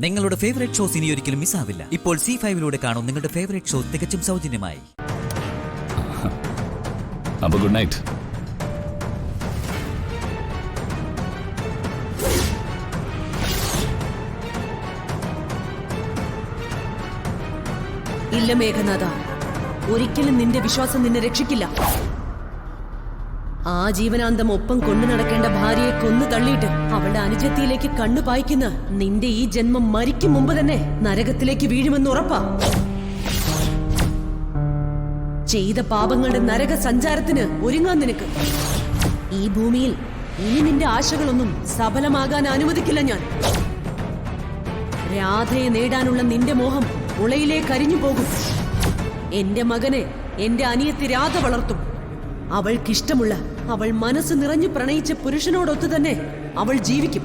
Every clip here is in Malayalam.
നിങ്ങളുടെ ഫേവറേറ്റ് ഷോസ് ഇനി ഒരിക്കലും മിസ്സാവില്ല. ഇപ്പോൾ C5 കാണും നിങ്ങളുടെ ഫേവറേറ്റ് ഷോ തികച്ചും സൗജന്യമായി. അപ്പോൾ ഗുഡ് നൈറ്റ്. ഇല്ല മേഘനാഥ, ഒരിക്കലും നിന്റെ വിശ്വാസം നിന്നെ രക്ഷിക്കില്ല. ആ ജീവനാന്തം ഒപ്പം കൊണ്ടു നടക്കേണ്ട ഭാര്യയെ കൊന്നു തള്ളിയിട്ട് അവളുടെ അനുജത്തിയിലേക്ക് കണ്ണു പായിക്കുന്ന നിന്റെ ഈ ജന്മം മരിക്കും മുമ്പ് തന്നെ നരകത്തിലേക്ക് വീഴുമെന്ന് ഉറപ്പാ. ചെയ്ത പാപങ്ങളുടെ നരക സഞ്ചാരത്തിന് ഒരുങ്ങാൻ നിനക്ക്. ഈ ഭൂമിയിൽ ഇനി നിന്റെ ആശകളൊന്നും സഫലമാകാൻ അനുവദിക്കില്ല ഞാൻ. രാധയെ നേടാനുള്ള നിന്റെ മോഹം ഉളയിലേക്ക് അരിഞ്ഞു പോകും. എന്റെ മകനെ എന്റെ അനിയത്തി രാധ വളർത്തും. അവൾക്കിഷ്ടമുള്ള, അവൾ മനസ്സ് നിറഞ്ഞു പ്രണയിച്ച പുരുഷനോടൊത്തു തന്നെ അവൾ ജീവിക്കും.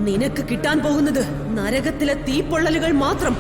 നിനക്ക് കിട്ടാൻ പോകുന്നത് നരകത്തിലെ തീപ്പൊള്ളലുകൾ മാത്രം.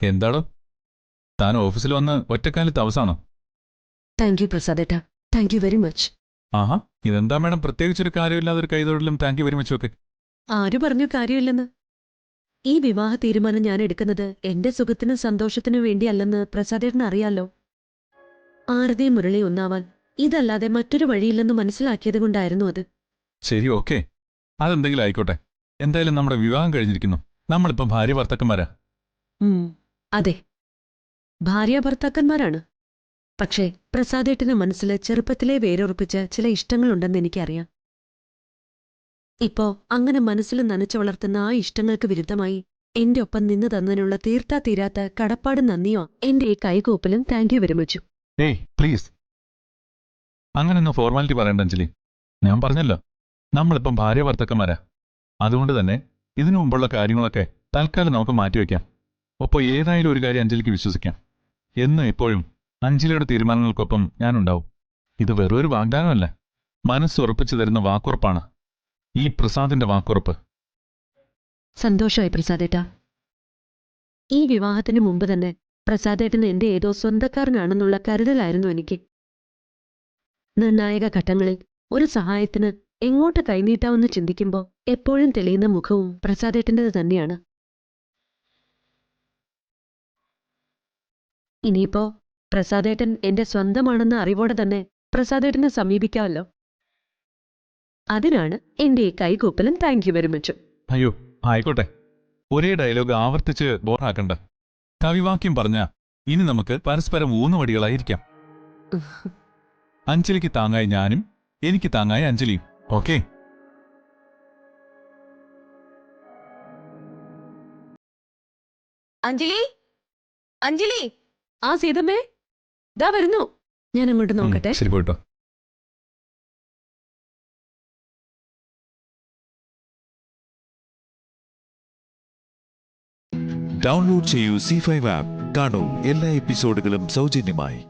എന്താടോ താൻ ഓഫീസിൽ വന്ന് ഒറ്റക്കാലത്ത് അവസാനോ? താങ്ക് യു പ്രസാദേട്ടാ, താങ്ക് യു വെരി മച്ച്. ആഹാ, ഇതെന്താ മേഡം പ്രത്യേകിച്ചൊരു കാര്യമില്ലാതൊരു കൈതൊഴിലും താങ്ക് യു വെരി മച്ച് ഒക്കെ? ആര് പറഞ്ഞു കാര്യമില്ലെന്ന്? ഈ വിവാഹ തീരുമാനം ഞാൻ എടുക്കുന്നത് എന്റെ സുഖത്തിനും സന്തോഷത്തിനും വേണ്ടിയല്ലെന്ന് പ്രസാദേട്ടന് അറിയാലോ. ആരതി മുരളി ഒന്നാവാൻ ഇതല്ലാതെ മറ്റൊരു വഴിയില്ലെന്ന് മനസ്സിലാക്കിയത് കൊണ്ടായിരുന്നു അത്. ശരി, ഓക്കെ, അതെന്തെങ്കിലും ആയിക്കോട്ടെ. എന്തായാലും നമ്മുടെ വിവാഹം കഴിഞ്ഞിരിക്കുന്നു. നമ്മളിപ്പം ഭാര്യ ഭർത്താക്കന്മാരാ. അതെ, ഭാര്യ ഭർത്താക്കന്മാരാണ്. പക്ഷേ പ്രസാദേട്ടന് മനസ്സിൽ ചെറുപ്പത്തിലേ വേരുറപ്പിച്ച ചില ഇഷ്ടങ്ങളുണ്ടെന്ന് എനിക്കറിയാം. ഇപ്പോ അങ്ങനെ മനസ്സിൽ നനച്ചു വളർത്തുന്ന ആ ഇഷ്ടങ്ങൾക്ക് വിരുദ്ധമായി എന്റെ ഒപ്പം നിന്ന് തന്നതിനുള്ള തീർത്താ തീരാത്ത കടപ്പാട് നന്ദിയോ എന്റെ ഈ കൈകൂപ്പലും താങ്ക് യു വിരമിച്ചു. ഏയ് പ്ലീസ്, അങ്ങനെയൊന്നും ഫോർമാലിറ്റി പറയണ്ട അഞ്ജലി. ഞാൻ പറഞ്ഞല്ലോ, നമ്മളിപ്പം ഭാര്യ ഭർത്താക്കന്മാരാ. അതുകൊണ്ട് തന്നെ ഇതിനു മുമ്പുള്ള കാര്യങ്ങളൊക്കെ തൽക്കാലം നമുക്ക് മാറ്റിവെക്കാം. ഒപ്പം ഏതായാലും ഒരു കാര്യം അഞ്ജലിക്ക് വിശ്വസിക്കാം, എന്നും എപ്പോഴും അഞ്ജലിയുടെ തീരുമാനങ്ങൾക്കൊപ്പം ഞാനുണ്ടാവും. ഇത് വെറൊരു വാഗ്ദാനമല്ല, മനസ്സുറപ്പിച്ചു തരുന്ന വാക്കുറപ്പാണ്. ഈ പ്രസാദിന്റെ വാക്കുറപ്പ്. സന്തോഷമായി പ്രസാദേട്ടാ. ഈ വിവാഹത്തിന് മുമ്പ് തന്നെ പ്രസാദേട്ടൻ എന്റെ ഏതോ സ്വന്തക്കാരനാണെന്നുള്ള കരുതലായിരുന്നു എനിക്ക്. നിർണായക ഘട്ടങ്ങളിൽ ഒരു സഹായത്തിന് എങ്ങോട്ട് കൈനീട്ടാമെന്ന് ചിന്തിക്കുമ്പോൾ എപ്പോഴും തെളിയുന്ന മുഖവും പ്രസാദേട്ടൻ്റെത് തന്നെയാണ്. ഇനിയിപ്പോ പ്രസാദേട്ടൻ എന്റെ സ്വന്തമാണെന്ന അറിവോടെ തന്നെ പ്രസാദേട്ടനെ സമീപിക്കാമല്ലോ. അതിനാണ് എന്റെ ഈ കൈകൂപ്പലും താങ്ക് യു വെരി മച്ച്. അയ്യോ ആയിക്കോട്ടെ, ഒരേ ഡയലോഗ് ആവർത്തിച്ച് ബോറാക്കണ്ട. കവിവാക്യം പറഞ്ഞ ഇനി നമുക്ക് പരസ്പരം ഊന്നുവടികളായിരിക്കാം. അഞ്ജലിക്ക് താങ്ങായി ഞാനും എനിക്ക് താങ്ങായി അഞ്ജലിയും. ഓക്കെ? അഞ്ജലി, അഞ്ജലി. ആ സീതമ്മേ, ദാ വരുന്നു. ഞാൻ അങ്ങോട്ട് നോക്കട്ടെ. ശരി, പോയിട്ടോ. ഡൗൺലോഡ് ചെയ്യൂ C5 ആപ്പ്. കാണൂ എല്ലാ എപ്പിസോഡുകളും സൗജന്യമായി.